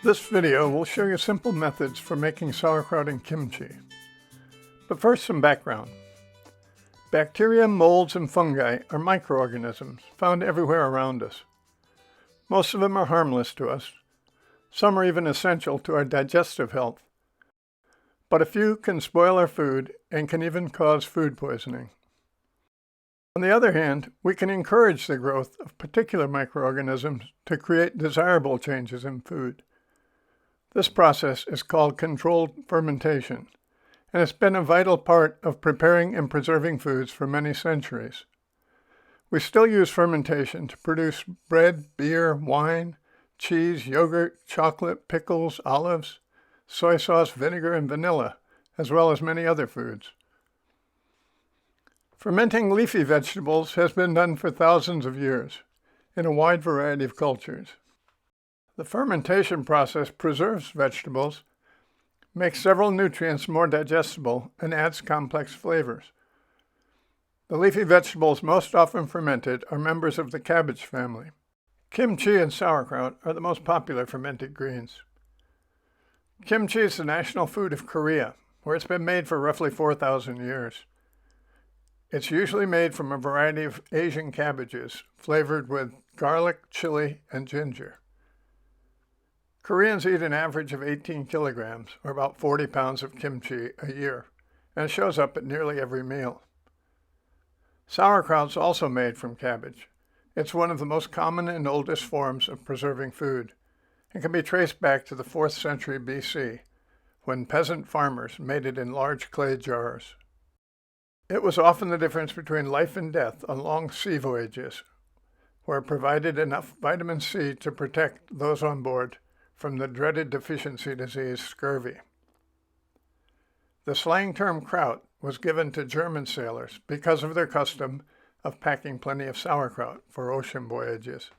This video will show you simple methods for making sauerkraut and kimchi. But first, some background. Bacteria, molds, and fungi are microorganisms found everywhere around us. Most of them are harmless to us. Some are even essential to our digestive health. But a few can spoil our food and can even cause food poisoning. On the other hand, we can encourage the growth of particular microorganisms to create desirable changes in food. This process is called controlled fermentation, and it's been a vital part of preparing and preserving foods for many centuries. We still use fermentation to produce bread, beer, wine, cheese, yogurt, chocolate, pickles, olives, soy sauce, vinegar, and vanilla, as well as many other foods. Fermenting leafy vegetables has been done for thousands of years in a wide variety of cultures. The fermentation process preserves vegetables, makes several nutrients more digestible, and adds complex flavors. The leafy vegetables most often fermented are members of the cabbage family. Kimchi and sauerkraut are the most popular fermented greens. Kimchi is the national food of Korea, where it's been made for roughly 4,000 years. It's usually made from a variety of Asian cabbages, flavored with garlic, chili, and ginger. Koreans eat an average of 18 kilograms, or about 40 pounds of kimchi a year, and it shows up at nearly every meal. Sauerkraut's also made from cabbage. It's one of the most common and oldest forms of preserving food, and can be traced back to the 4th century BC, when peasant farmers made it in large clay jars. It was often the difference between life and death on long sea voyages, where it provided enough vitamin C to protect those on board from the dreaded deficiency disease scurvy. The slang term kraut was given to German sailors because of their custom of packing plenty of sauerkraut for ocean voyages.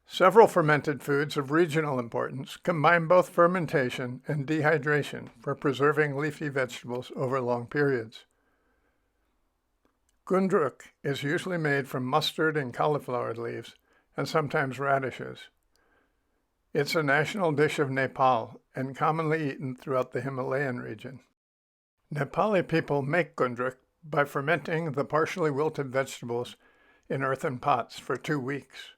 Several fermented foods of regional importance combine both fermentation and dehydration for preserving leafy vegetables over long periods. Gundruk is usually made from mustard and cauliflower leaves, and sometimes radishes. It's a national dish of Nepal and commonly eaten throughout the Himalayan region. Nepali people make gundruk by fermenting the partially wilted vegetables in earthen pots for 2 weeks.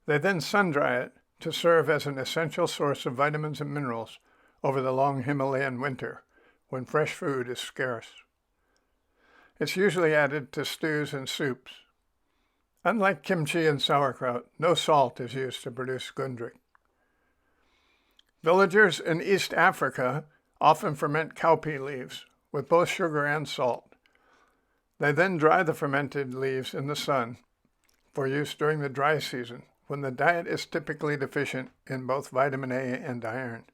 They then sun-dry it to serve as an essential source of vitamins and minerals over the long Himalayan winter, when fresh food is scarce. It's usually added to stews and soups. Unlike kimchi and sauerkraut, no salt is used to produce gundruk. Villagers in East Africa often ferment cowpea leaves with both sugar and salt. They then dry the fermented leaves in the sun for use during the dry season, when the diet is typically deficient in both vitamin A and iron.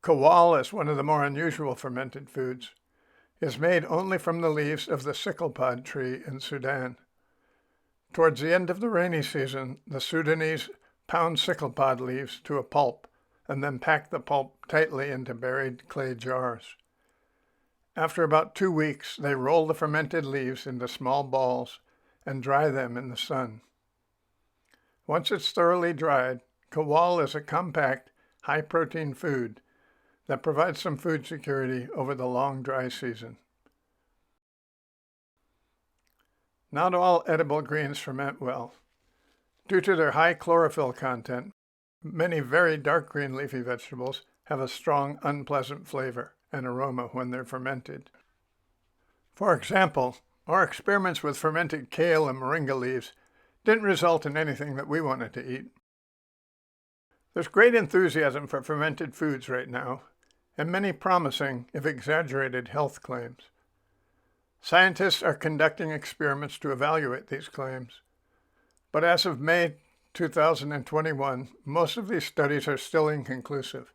Kawal is one of the more unusual fermented foods. It's made only from the leaves of the sickle pod tree in Sudan. Towards the end of the rainy season, the Sudanese pound sickle pod leaves to a pulp and then pack the pulp tightly into buried clay jars. After about 2 weeks, they roll the fermented leaves into small balls and dry them in the sun. Once it's thoroughly dried, kawal is a compact, high-protein food that provides some food security over the long dry season. Not all edible greens ferment well. Due to their high chlorophyll content, many very dark green leafy vegetables have a strong, unpleasant flavor and aroma when they're fermented. For example, our experiments with fermented kale and moringa leaves didn't result in anything that we wanted to eat. There's great enthusiasm for fermented foods right now, and many promising, if exaggerated, health claims. Scientists are conducting experiments to evaluate these claims. But as of May 2021, most of these studies are still inconclusive.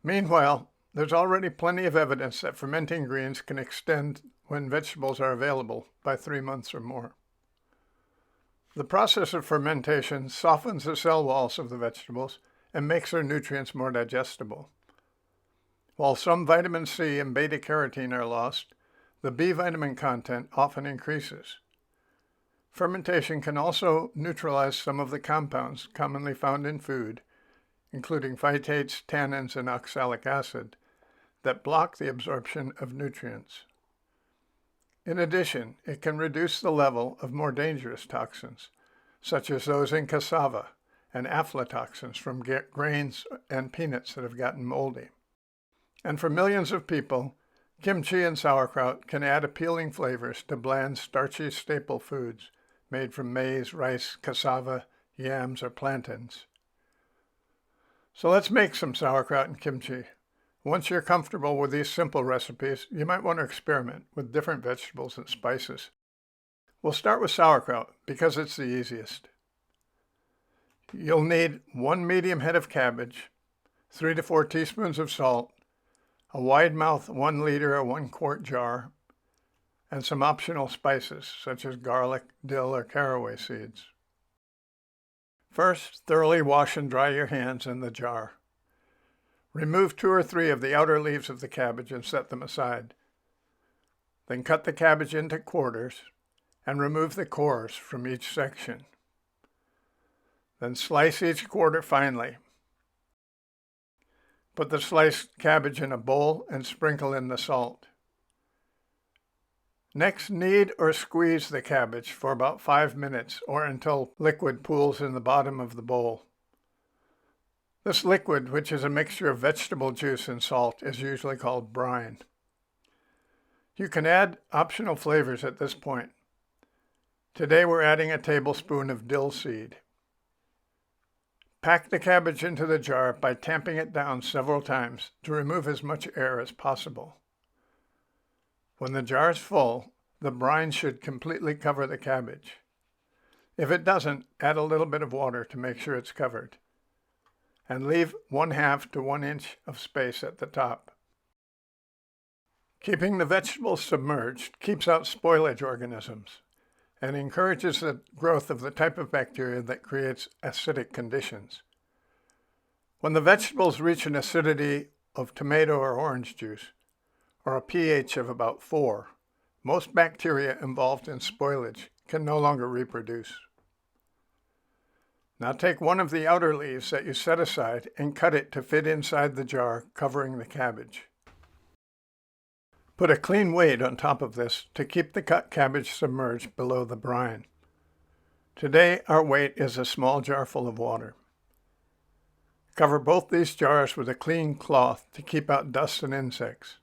Meanwhile, there's already plenty of evidence that fermenting greens can extend when vegetables are available by 3 months or more. The process of fermentation softens the cell walls of the vegetables and makes their nutrients more digestible. While some vitamin C and beta-carotene are lost, the B vitamin content often increases. Fermentation can also neutralize some of the compounds commonly found in food, including phytates, tannins, and oxalic acid, that block the absorption of nutrients. In addition, it can reduce the level of more dangerous toxins, such as those in cassava and aflatoxins from grains and peanuts that have gotten moldy. And for millions of people, kimchi and sauerkraut can add appealing flavors to bland, starchy staple foods made from maize, rice, cassava, yams, or plantains. So let's make some sauerkraut and kimchi. Once you're comfortable with these simple recipes, you might want to experiment with different vegetables and spices. We'll start with sauerkraut because it's the easiest. You'll need 1 medium head of cabbage, 3 to 4 teaspoons of salt, a wide mouth 1 liter or 1 quart jar, and some optional spices such as garlic, dill, or caraway seeds. First, thoroughly wash and dry your hands in the jar. Remove 2 or 3 of the outer leaves of the cabbage and set them aside. Then cut the cabbage into quarters and remove the cores from each section. Then slice each quarter finely. Put the sliced cabbage in a bowl and sprinkle in the salt. Next, knead or squeeze the cabbage for about 5 minutes or until liquid pools in the bottom of the bowl. This liquid, which is a mixture of vegetable juice and salt, is usually called brine. You can add optional flavors at this point. Today we're adding a tablespoon of dill seed. Pack the cabbage into the jar by tamping it down several times to remove as much air as possible. When the jar is full, the brine should completely cover the cabbage. If it doesn't, add a little bit of water to make sure it's covered, and leave 1/2 to 1 inch of space at the top. Keeping the vegetables submerged keeps out spoilage organisms and encourages the growth of the type of bacteria that creates acidic conditions. When the vegetables reach an acidity of tomato or orange juice, or a pH of about 4, most bacteria involved in spoilage can no longer reproduce. Now take one of the outer leaves that you set aside and cut it to fit inside the jar covering the cabbage. Put a clean weight on top of this to keep the cut cabbage submerged below the brine. Today our weight is a small jar full of water. Cover both these jars with a clean cloth to keep out dust and insects.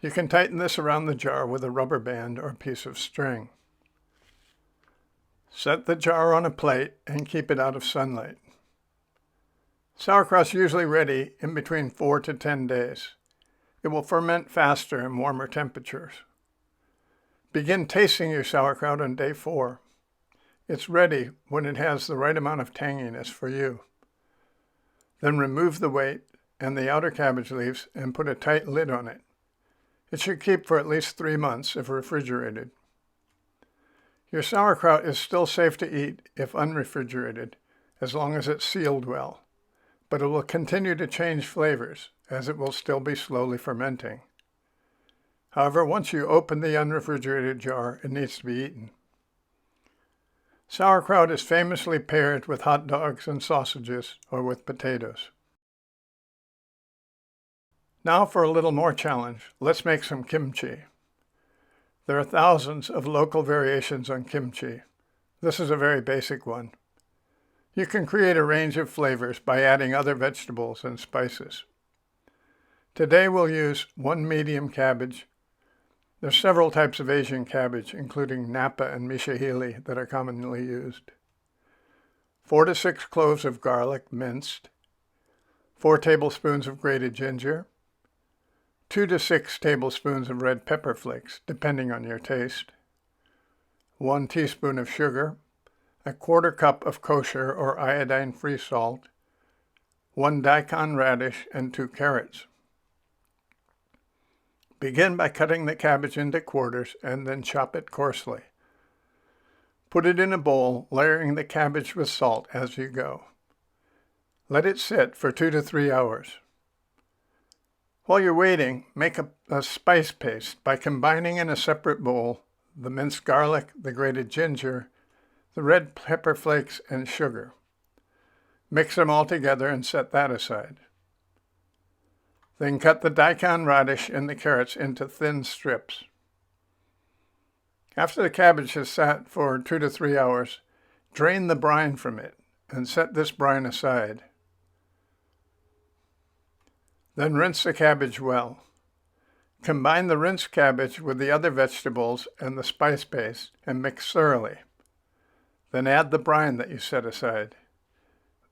You can tighten this around the jar with a rubber band or a piece of string. Set the jar on a plate and keep it out of sunlight. Sauerkraut's usually ready in between 4 to 10 days. It will ferment faster in warmer temperatures. Begin tasting your sauerkraut on day 4. It's ready when it has the right amount of tanginess for you. Then remove the weight and the outer cabbage leaves and put a tight lid on it. It should keep for at least 3 months if refrigerated. Your sauerkraut is still safe to eat if unrefrigerated, as long as it's sealed well, but it will continue to change flavors as it will still be slowly fermenting. However, once you open the unrefrigerated jar, it needs to be eaten. Sauerkraut is famously paired with hot dogs and sausages or with potatoes. Now for a little more challenge, let's make some kimchi. There are thousands of local variations on kimchi. This is a very basic one. You can create a range of flavors by adding other vegetables and spices. Today we'll use 1 medium cabbage. There's several types of Asian cabbage, including napa and mishahili, that are commonly used. 4 to 6 cloves of garlic minced, 4 tablespoons of grated ginger, 2 to 6 tablespoons of red pepper flakes, depending on your taste, 1 teaspoon of sugar, a 1/4 cup of kosher or iodine-free salt, 1 daikon radish, and 2 carrots. Begin by cutting the cabbage into quarters and then chop it coarsely. Put it in a bowl, layering the cabbage with salt as you go. Let it sit for 2 to 3 hours. While you're waiting, make a spice paste by combining in a separate bowl the minced garlic, the grated ginger, the red pepper flakes, and sugar. Mix them all together and set that aside. Then cut the daikon radish and the carrots into thin strips. After the cabbage has sat for 2 to 3 hours, drain the brine from it and set this brine aside. Then rinse the cabbage well. Combine the rinsed cabbage with the other vegetables and the spice paste and mix thoroughly. Then add the brine that you set aside,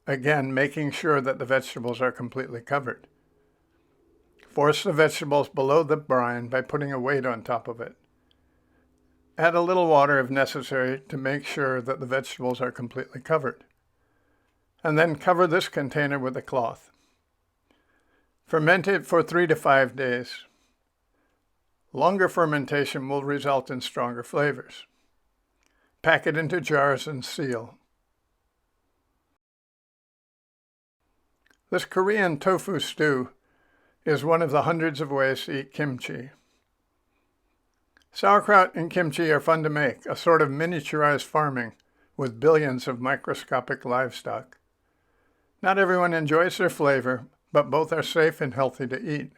again making sure that the vegetables are completely covered. Force the vegetables below the brine by putting a weight on top of it. Add a little water if necessary to make sure that the vegetables are completely covered. And then cover this container with a cloth. Ferment it for 3 to 5 days. Longer fermentation will result in stronger flavors. Pack it into jars and seal. This Korean tofu stew is one of the hundreds of ways to eat kimchi. Sauerkraut and kimchi are fun to make, a sort of miniaturized farming with billions of microscopic livestock. Not everyone enjoys their flavor, but both are safe and healthy to eat.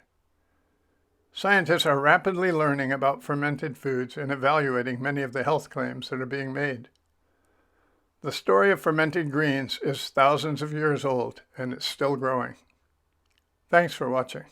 Scientists are rapidly learning about fermented foods and evaluating many of the health claims that are being made. The story of fermented greens is thousands of years old, and it's still growing. Thanks for watching.